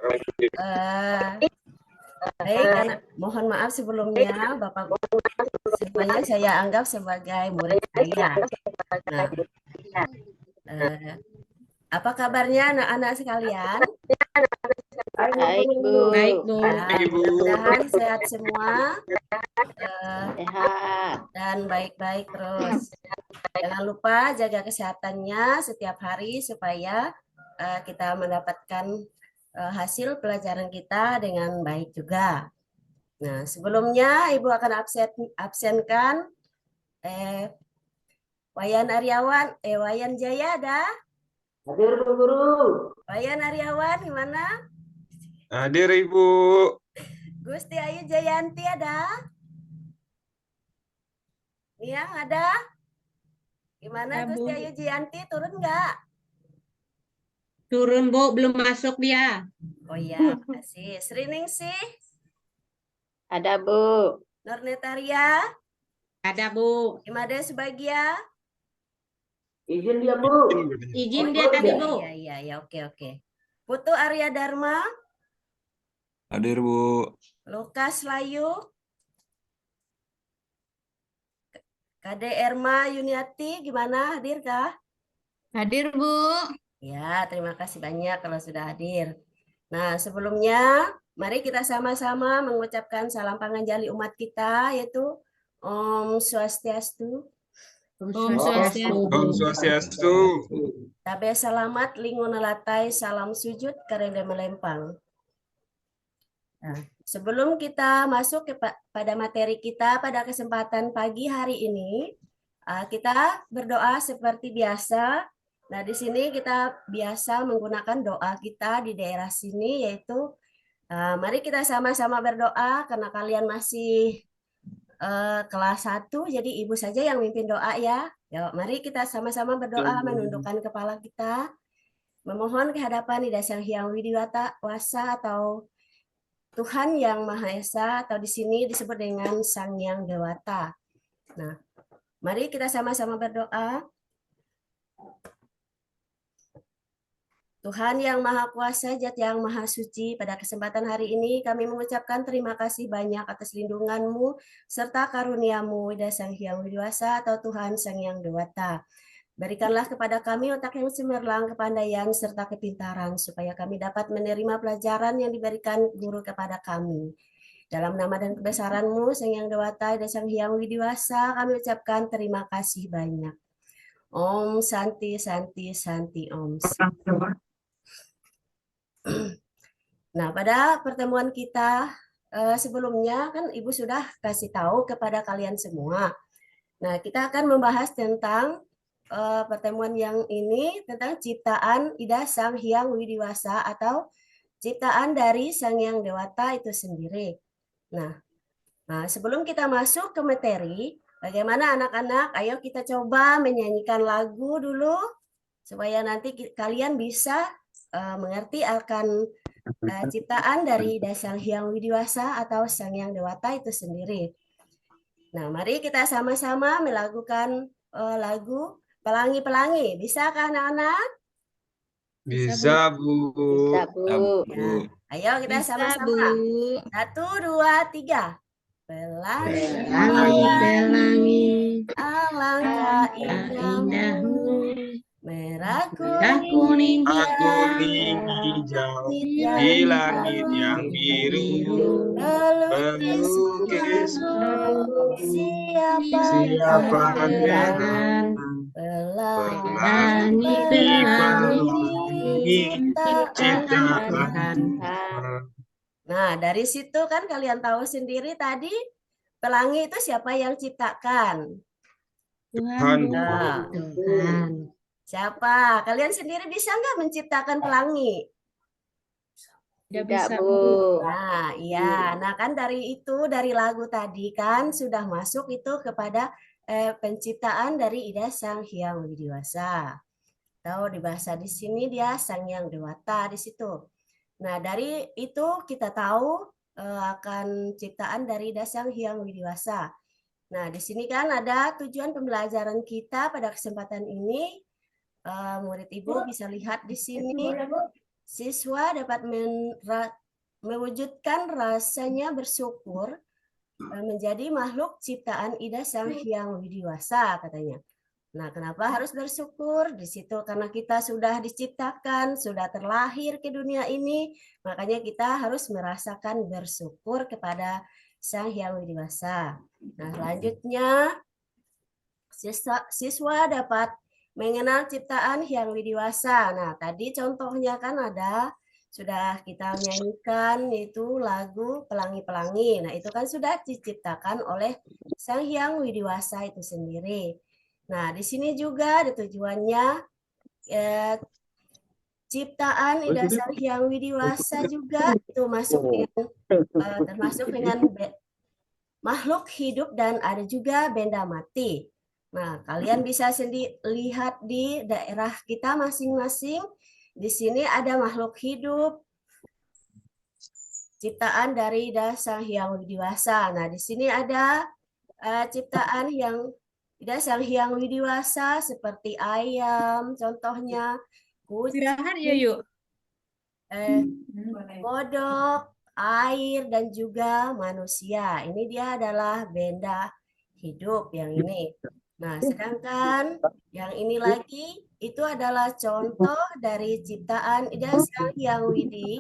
Eh, Baik, anak, mohon maaf sebelumnya, Bapak, semuanya saya anggap sebagai murid saya. Nah, eh, apa kabarnya anak-anak sekalian? Baik, Bu. Baik, Bu. Ya, mudah-mudahan sehat semua Sehat. dan baik-baik terus. Jangan lupa jaga kesehatannya setiap hari supaya kita mendapatkan hasil pelajaran kita dengan baik juga. Nah, sebelumnya Ibu akan absenkan Wayan Aryawan, Wayan Jaya ada? Hadir Bu Guru. Wayan Aryawan gimana? Hadir Ibu. Gusti Ayu Jayanti ada? Iya, ada? Gimana Ya, Gusti Bu. Ayu Jayanti turun nggak? Turun, Bu. Belum masuk dia. Oh iya, makasih. Srining sih, Ada, Bu. Nurnetaria, Ada, Bu. Imade Sebagia. Izin dia Bu. Izin dia tadi, Bu. Iya, oke. Putu Arya Dharma, Hadir Bu. Lukas Layu, Kade Erma Yuniati, gimana hadir kah? Hadir, Bu. Ya, terima kasih banyak kalau sudah hadir. Nah, sebelumnya mari kita sama-sama mengucapkan salam panganjali umat kita, yaitu Om Swastiastu, Om Swastiastu. Om Swastiastu. Tabe Salamat, Linguna Latai, Salam Sujud, Karenda Melempang. Nah, sebelum kita masuk pada materi kita pada kesempatan pagi hari ini, kita berdoa seperti biasa. Nah, di sini kita biasa menggunakan doa kita di daerah sini, yaitu mari kita sama-sama berdoa karena kalian masih kelas 1, jadi ibu saja yang mimpin doa ya. Yuk, mari kita sama-sama berdoa menundukkan kepala kita, memohon kehadapan Ida Sang Hyang Widiwasa atau Tuhan yang Maha Esa, atau di sini disebut dengan Sang Yang Dewata. Nah, mari kita sama-sama berdoa. Tuhan yang Maha Kuasa, Zat yang Maha Suci, pada kesempatan hari ini kami mengucapkan terima kasih banyak atas lindungan-Mu serta karunia-Mu, Ida Sang Hyang Widiwasa atau Tuhan Sang Yang Dewata. Berikanlah kepada kami otak yang cemerlang, kepandaian, serta kepintaran, supaya kami dapat menerima pelajaran yang diberikan guru kepada kami. Dalam nama dan kebesaran-Mu, Sang Yang Dewata, dan Sang Hyang Widiwasa, kami ucapkan terima kasih banyak. Om Santi, Santi, Santi, Om. Nah, pada pertemuan kita sebelumnya, kan Ibu sudah kasih tahu kepada kalian semua. Nah, kita akan membahas tentang pertemuan yang ini tentang ciptaan Ida Sang Hyang Widiwasa atau ciptaan dari Sang Yang Dewata itu sendiri. Nah, sebelum kita masuk ke materi, bagaimana anak-anak? Ayo kita coba menyanyikan lagu dulu supaya nanti kalian bisa mengerti akan ciptaan dari Ida Sang Hyang Widiwasa atau Sang Yang Dewata itu sendiri. Nah, mari kita sama-sama melakukan lagu Pelangi-Pelangi. Bisakah anak-anak? Bisa Bu. Bisa, Bu. Ya. Ayo kita Bisa, sama-sama. Bu. 1, 2, 3. Pelangi, Pelangi, pelangi, alangkah indahmu, indahmu, merah merah kuning kuning Kuning hijau di langit yang biru. pelukis siapa Siapa keindahan, pelangi pelangi ciptaan. ciptaan. Nah, dari situ kan kalian tahu sendiri tadi pelangi itu siapa yang ciptakan? Tuhan. Nah, Tuhan. siapa? Kalian sendiri bisa nggak menciptakan pelangi? Tidak, Bu. Nah, iya. Nah, kan dari lagu tadi kan sudah masuk itu kepada penciptaan dari Ida Sang Hyang Widiwasa. Tahu di bahasa di sini dia Sang Yang Dewata di situ. Nah, dari itu kita tahu akan ciptaan dari Ida Sang Hyang Widiwasa. Nah, di sini kan ada tujuan pembelajaran kita pada kesempatan ini. Murid Ibu bisa lihat di sini. siswa dapat mewujudkan rasanya bersyukur menjadi makhluk ciptaan Ida Sang Hyang Widiwasa katanya. Nah, kenapa harus bersyukur? Di situ karena kita sudah diciptakan, sudah terlahir ke dunia ini, makanya kita harus merasakan bersyukur kepada Sang Hyang Widiwasa. Nah, selanjutnya siswa dapat mengenal ciptaan Hyang Widiwasa. Nah, tadi contohnya kan ada sudah kita nyanyikan itu lagu Pelangi-Pelangi. Nah, itu kan sudah diciptakan oleh Sang Hyang Widiwasa itu sendiri. Nah, di sini juga ada tujuannya ciptaan Ida Sang Hyang Widiwasa juga itu termasuk dengan makhluk hidup dan ada juga benda mati. Nah, kalian bisa lihat di daerah kita masing-masing. Di sini ada makhluk hidup ciptaan dari Ida Sang Hyang Widiwasa. Nah, di sini ada ciptaan yang Ida Sang Hyang Widiwasa seperti ayam, contohnya kucing, kodok, air, dan juga manusia. Ini dia adalah benda hidup yang ini. Nah, sedangkan yang ini lagi itu adalah contoh dari ciptaan Ida Sang Hyang Widi,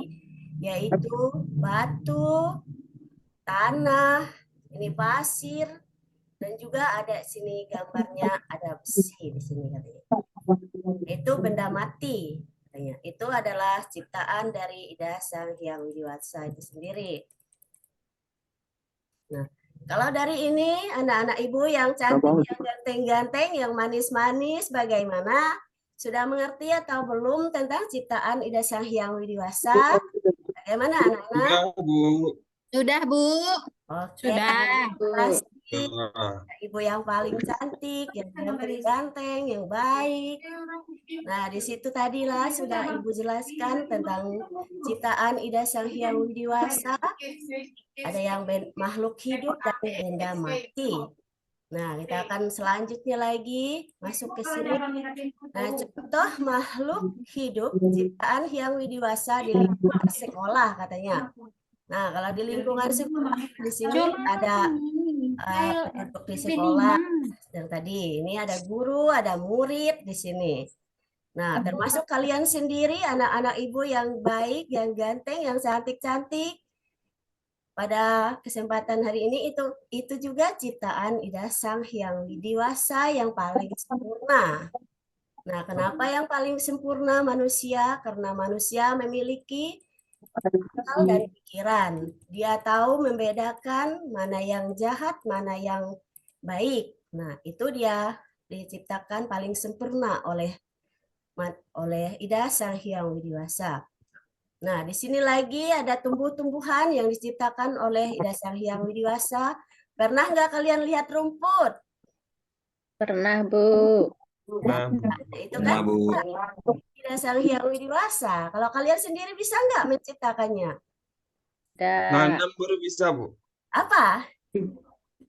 yaitu batu, tanah, ini pasir, dan juga ada sini gambarnya ada besi di sini katanya. Itu benda mati katanya. Itu adalah ciptaan dari Ida Sang Hyang Widiwasa itu sendiri. Nah, kalau dari ini anak-anak ibu yang cantik, yang ganteng-ganteng, yang manis-manis, bagaimana? Sudah mengerti atau belum tentang ciptaan Ida Sang Hyang Widiwasa? Bagaimana anak-anak? Sudah, Bu. Sudah, Bu. Oke, Sudah, Bu. Ibu yang paling cantik, yang ganteng, yang baik. Nah, di situ tadilah sudah Ibu jelaskan tentang ciptaan Ida Sang Hyang Widiwasa. Ada yang makhluk hidup dan benda mati. Nah, kita akan selanjutnya lagi masuk ke sini. Nah, contoh makhluk hidup ciptaan Hyang Widiwasa di lingkungan sekolah katanya. Nah, kalau di lingkungan sekolah di sini ada penduduk di sekolah yang tadi ini ada guru, ada murid di sini. Nah, termasuk kalian sendiri anak-anak ibu yang baik, yang ganteng, yang cantik-cantik. Pada kesempatan hari ini itu juga ciptaan Ida Sang Hyang Widiwasa yang paling sempurna. Nah, kenapa yang paling sempurna manusia? Karena manusia memiliki akal dan pikiran. Dia tahu membedakan mana yang jahat, mana yang baik. Nah, itu dia diciptakan paling sempurna oleh Ida Sang Hyang Widiwasa. Nah, di sini lagi ada tumbuh-tumbuhan yang diciptakan oleh Ida Sang Hyang Widiwasa. Pernah nggak kalian lihat rumput? Pernah, Bu. Nah, Itu kan Ida Sang Hyang Widiwasa. Kalau kalian sendiri bisa nggak menciptakannya? nanam baru bisa, Bu. Apa?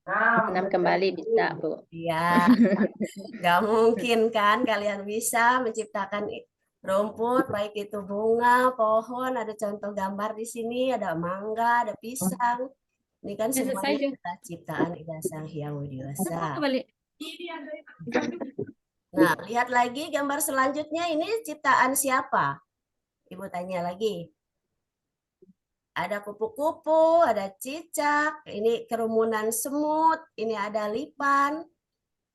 Tanam kembali bisa, Bu. Iya, nggak mungkin kan kalian bisa menciptakan rumput, baik itu bunga, pohon, ada contoh gambar di sini, ada mangga, ada pisang. Ini kan semuanya adalah ciptaan Ida Sang Hyang Widiwasa. Nah, lihat lagi gambar selanjutnya, ini ciptaan siapa? Ibu tanya lagi. Ada kupu-kupu, ada cicak, ini kerumunan semut, ini ada lipan.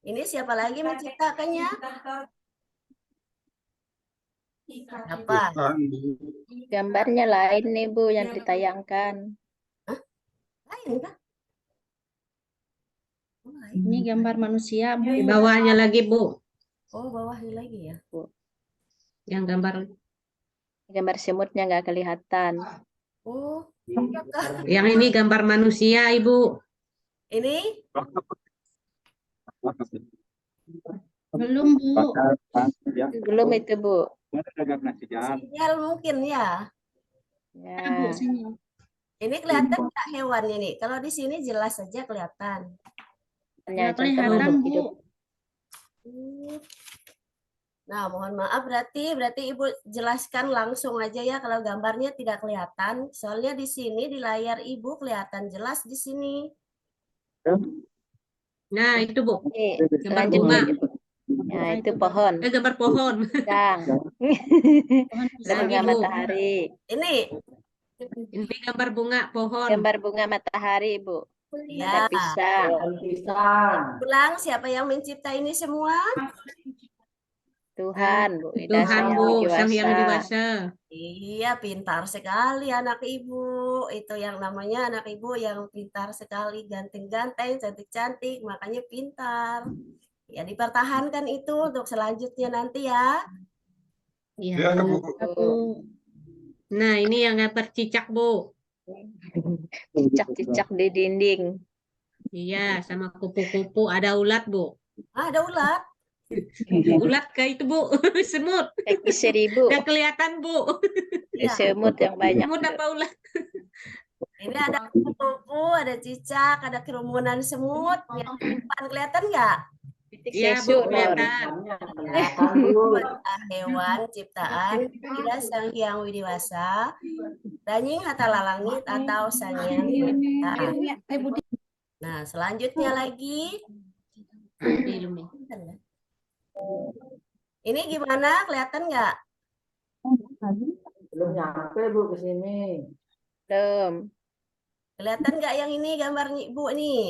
Ini siapa lagi menciptakannya? Apa? Gambarnya lain nih, Bu, yang ditayangkan. Lain kah? Ini gambar manusia, Bu. Di bawahnya lagi, Bu. Oh, bawahnya lagi ya. Yang Gambar semutnya nggak kelihatan. Oh, yang ini gambar manusia, Ibu. ini Belum, Bu. Belum itu, Bu. sinyal mungkin ya. Ya. Ini kelihatan nggak hewan ini? Kalau di sini jelas saja kelihatan. Hanya Nggak kelihatan, contoh Bu. hidup. Nah, mohon maaf berarti Ibu jelaskan langsung aja ya kalau gambarnya tidak kelihatan. Soalnya di sini di layar Ibu kelihatan jelas di sini. Nah, itu Bu. Ini Gambar lanjut bunga. aja, Bu. Ya, itu pohon. Gambar pohon. Kang. Ada Lagi, bunga Bu. matahari. Ini, Ini gambar bunga pohon. Gambar bunga matahari, Bu. ya. Ada pisang. Pohon pisang. Ulang, siapa yang mencipta ini semua? Tuhan, Bu. Ida Tuhan, Sang Hyang Bu, Widi Sang Hyang Widi Wasa. Wasa. Iya, pintar sekali anak Ibu. Itu yang namanya anak Ibu yang pintar sekali, ganteng-ganteng, cantik-cantik, makanya pintar. Ya, dipertahankan itu untuk selanjutnya nanti ya. Iya, Ya, Bu. Bu. Nah, ini yang gambar cicak, Bu. Cicak-cicak di dinding. Iya, sama kupu-kupu. Ada ulat, Bu. Ah, ada ulat. Ulat kayak itu, Bu. Semut. Kaki 1000. Udah kelihatan, Bu. Iya. Semut yang banyak. Semut Bu. apa ulat? Ini ada kupu-kupu, ada cicak, ada kerumunan semut. Yang di depan kelihatan nggak? Titik Iya, Bu, sesuk, Lor. kelihatan. Kelihatan, Bu. Hewan ciptaan Ida Sang Hyang Widi Wasa, Danying Hatala Langit atau Sang Hyang Ciptaan. Nah, selanjutnya lagi. Ini gimana? Kelihatan nggak? Belum nyampe, Bu, ke sini. Belum. Kelihatan nggak yang ini gambarnya Ibu nih?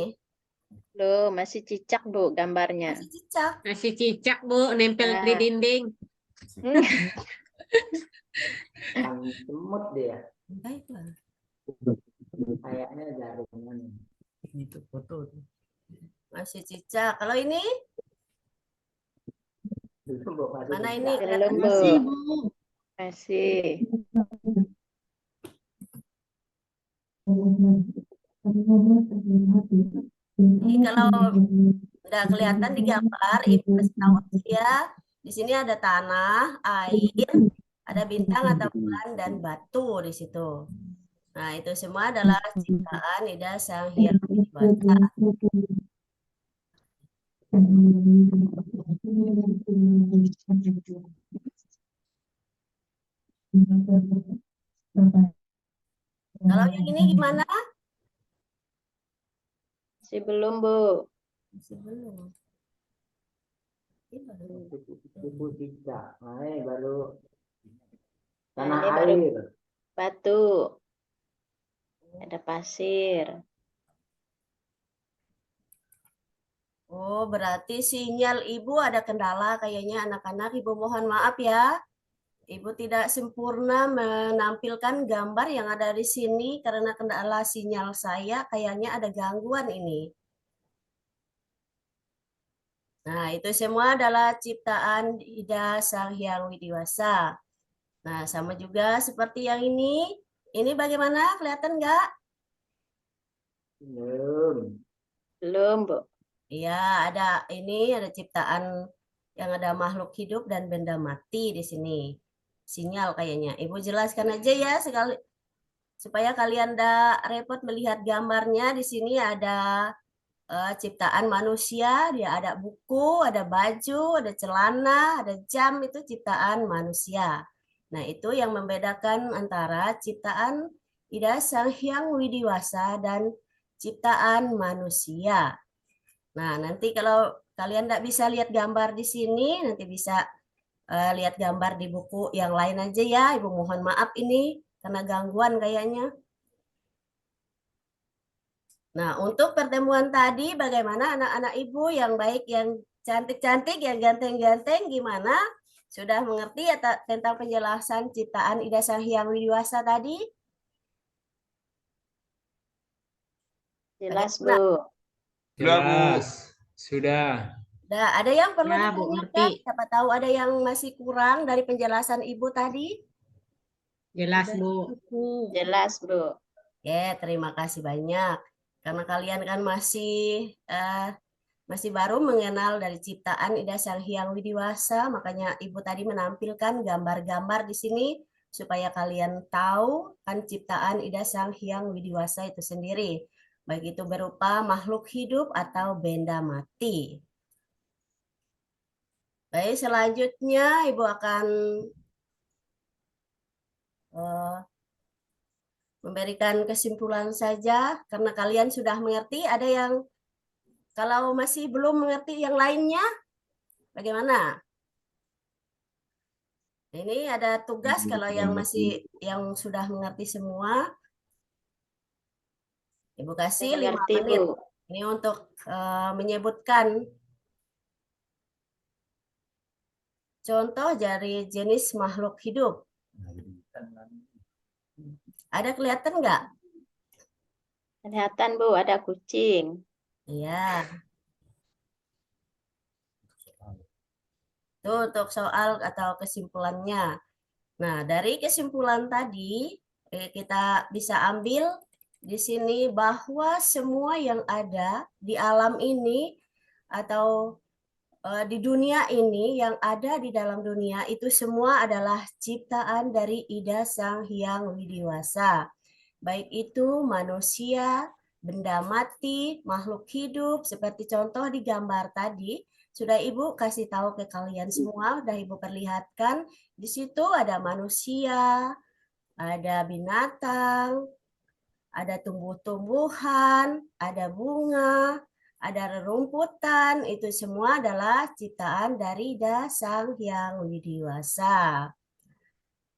Belum, masih cicak, Bu, gambarnya. Masih cicak. Masih cicak, Bu, nempel di Nah. dinding. Kan semut dia. Baiklah. Kayaknya jaringan. Itu foto. Masih cicak. Kalau ini Belum, Bu, masih mana cicak. ini? Belum, Kelihatan Bu. Masih. Jadi kalau udah kelihatan di gambar, Ibu kasih tahu ya. Di sini ada tanah, air, ada bintang atau bulan dan batu di situ. Nah, itu semua adalah ciptaan Ida Sang Hyang Widi Wasa. Kalau yang ini gimana? Masih belum, Bu. Masih belum. Kupu cicak. Nah, ini baru Nah, tanah ini baru air. batu. Ada pasir. Oh, berarti sinyal Ibu ada kendala kayaknya anak-anak. Ibu mohon maaf ya. Ibu tidak sempurna menampilkan gambar yang ada di sini karena kendala sinyal saya kayaknya ada gangguan ini. Nah, itu semua adalah ciptaan Ida Sang Hyang Widi Wasa. Nah, sama juga seperti yang ini. Ini bagaimana? Kelihatan nggak? Belum. Belum, Bu. Iya, ada ciptaan yang ada makhluk hidup dan benda mati di sini. Sinyal kayaknya. Ibu jelaskan aja ya sekali supaya kalian tidak repot melihat gambarnya. Di sini ada ciptaan manusia, dia ada buku, ada baju, ada celana, ada jam, itu ciptaan manusia. Nah, itu yang membedakan antara ciptaan Ida Sang Hyang Widi Wasa dan ciptaan manusia. Nah, nanti kalau kalian tidak bisa lihat gambar di sini, nanti bisa lihat gambar di buku yang lain aja ya. Ibu mohon maaf ini karena gangguan kayaknya. Nah, untuk pertemuan tadi bagaimana anak-anak Ibu yang baik, yang cantik-cantik, yang ganteng-ganteng, gimana? Sudah mengerti tentang penjelasan ciptaan Ida Sang Hyang Widi Wasa tadi? Jelas, Bagaimana? Bu. Sudah, Bu. Sudah. Nah, ada yang perlu Ya, Bu, ditanyakan? ngerti. Siapa tahu ada yang masih kurang dari penjelasan Ibu tadi? Jelas, Bu. Jelas, Bu. Oke, terima kasih banyak. Karena kalian kan masih baru mengenal dari ciptaan Ida Sang Hyang Widi Wasa, makanya Ibu tadi menampilkan gambar-gambar di sini supaya kalian tahu kan ciptaan Ida Sang Hyang Widi Wasa itu sendiri, baik itu berupa makhluk hidup atau benda mati. Baik, selanjutnya Ibu akan memberikan kesimpulan saja karena kalian sudah mengerti. Ada yang kalau masih belum mengerti yang lainnya, bagaimana? Ini ada tugas kalau yang sudah mengerti semua, Ibu kasih 5 Mengerti, menit. Bu. Ini untuk menyebutkan contoh dari jenis makhluk hidup. Ada kelihatan nggak? Kelihatan, Bu, ada kucing. Iya. Itu untuk soal atau kesimpulannya. Nah, dari kesimpulan tadi kita bisa ambil di sini bahwa semua yang ada di alam ini atau di dunia ini, yang ada di dalam dunia itu semua adalah ciptaan dari Ida Sang Hyang Widiwasa. Baik itu manusia, benda mati, makhluk hidup, seperti contoh di gambar tadi, sudah Ibu kasih tahu ke kalian semua, sudah Ibu perlihatkan. Di situ ada manusia, ada binatang, ada tumbuh-tumbuhan, ada bunga, ada rerumputan, itu semua adalah ciptaan dari Ida Sang Hyang Widiwasa.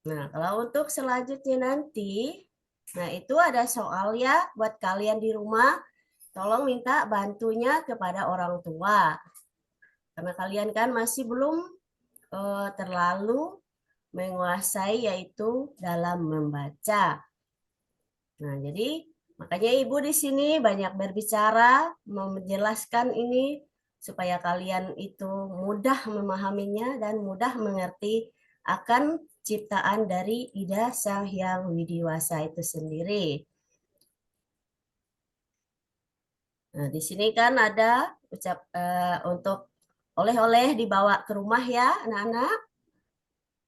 Nah, kalau untuk selanjutnya nanti, nah itu ada soal ya buat kalian di rumah, tolong minta bantunya kepada orang tua. Karena kalian kan masih belum terlalu menguasai yaitu dalam membaca. Nah, jadi makanya Ibu di sini banyak berbicara, menjelaskan ini supaya kalian itu mudah memahaminya dan mudah mengerti akan ciptaan dari Ida Sang Hyang Widiwasa itu sendiri. Nah, di sini kan ada untuk oleh-oleh dibawa ke rumah ya, anak-anak.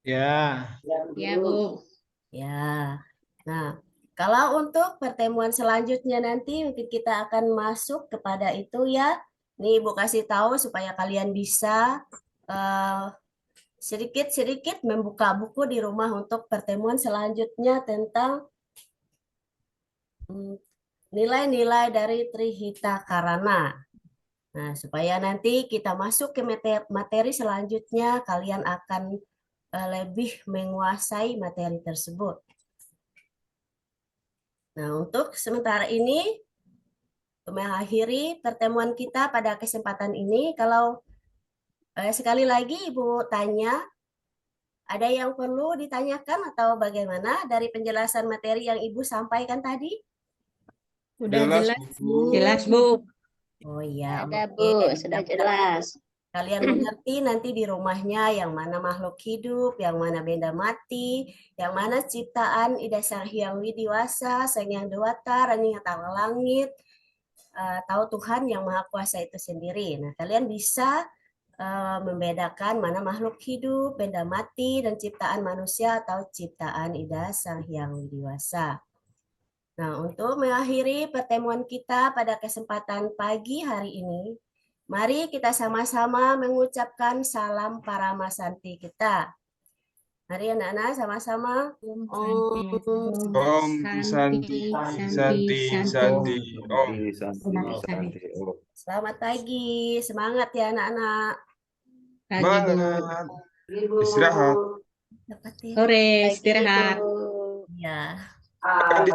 Ya. Ya, Bu. Ya. Nah, kalau untuk pertemuan selanjutnya nanti mungkin kita akan masuk kepada itu ya. Nih Ibu kasih tahu supaya kalian bisa sedikit-sedikit membuka buku di rumah untuk pertemuan selanjutnya tentang nilai-nilai dari Trihita Karana. Nah, supaya nanti kita masuk ke materi selanjutnya, kalian akan lebih menguasai materi tersebut. Nah, untuk sementara ini, mengakhiri pertemuan kita pada kesempatan ini, kalau sekali lagi Ibu tanya, ada yang perlu ditanyakan atau bagaimana dari penjelasan materi yang Ibu sampaikan tadi? Udah Jelas, jelas, Bu. Bu. Jelas, Bu. Oh iya, Ada, oke. Bu, sudah jelas. Kalian mengerti nanti di rumahnya yang mana makhluk hidup, yang mana benda mati, yang mana ciptaan Ida Sang Hyang Widiwasa, Sang Hyang Dewata, Raning Atala Langit, tahu Tuhan yang Maha Kuasa itu sendiri. Nah, kalian bisa membedakan mana makhluk hidup, benda mati, dan ciptaan manusia atau ciptaan Ida Sang Hyang Widiwasa. Nah, untuk mengakhiri pertemuan kita pada kesempatan pagi hari ini, mari kita sama-sama mengucapkan salam Paramasanti kita. Mari anak-anak sama-sama. Om Santi, Santi, Santi, Om. Selamat pagi, semangat ya anak-anak. Pagi, Bu. Semangat. Istirahat. Dapat ya. Sore, Pagi, istirahat. Bu. Ya. Akan di